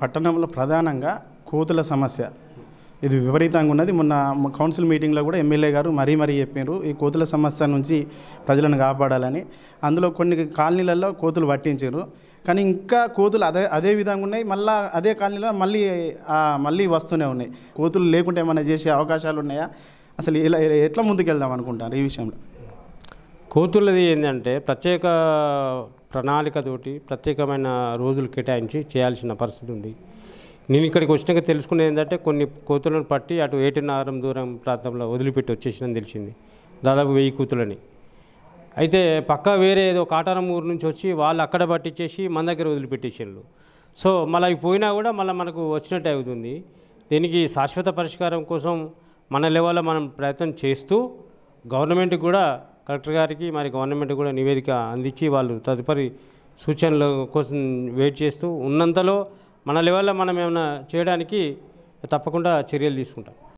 పట్టణంలో ప్రధానంగా కోతుల సమస్య ఇది విపరీతంగా ఉన్నది. మొన్న కౌన్సిల్ మీటింగ్లో కూడా ఎమ్మెల్యే గారు మరీ చెప్పారు ఈ కోతుల సమస్య నుంచి ప్రజలను కాపాడాలని. అందులో కొన్ని కాలనీలలో కోతులు పట్టించారు, కానీ ఇంకా కోతులు అదే విధంగా ఉన్నాయి. మళ్ళీ అదే కాలనీలో మళ్ళీ వస్తూనే ఉన్నాయి. కోతులు లేకుంటే ఏమైనా చేసే అవకాశాలు ఉన్నాయా? అసలు ఎట్లా ముందుకెళ్దాం అనుకుంటారు ఈ విషయంలో? కోతులది ఏంటంటే ప్రత్యేక ప్రణాళికతోటి ప్రత్యేకమైన రోజులు కేటాయించి చేయాల్సిన పరిస్థితి ఉంది. నేను ఇక్కడికి వచ్చినాక తెలుసుకునేది ఏంటంటే కొన్ని కోతులను పట్టి అటు ఏటినారం దూరం ప్రాంతంలో వదిలిపెట్టి వచ్చేసిందని తెలిసింది, దాదాపు 1000 కోతులని. అయితే పక్కా వేరే ఏదో కాటారం ఊరు నుంచి వచ్చి వాళ్ళు అక్కడ పట్టించేసి మన దగ్గర వదిలిపెట్టేసారు. సో మళ్ళీ అవి పోయినా కూడా మళ్ళీ మనకు వచ్చినట్టు అవుతుంది. దీనికి శాశ్వత పరిష్కారం కోసం మన లెవెల్లో మనం ప్రయత్నం చేస్తూ గవర్నమెంట్కి కూడా, కలెక్టర్ గారికి మరి గవర్నమెంట్ కూడా నివేదిక అందించి వాళ్ళు తదుపరి సూచనల కోసం వెయిట్ చేస్తూ ఉన్నంతలో మన లెవెల్లో మనం ఏమైనా చేయడానికి తప్పకుండా చర్యలు తీసుకుంటాం.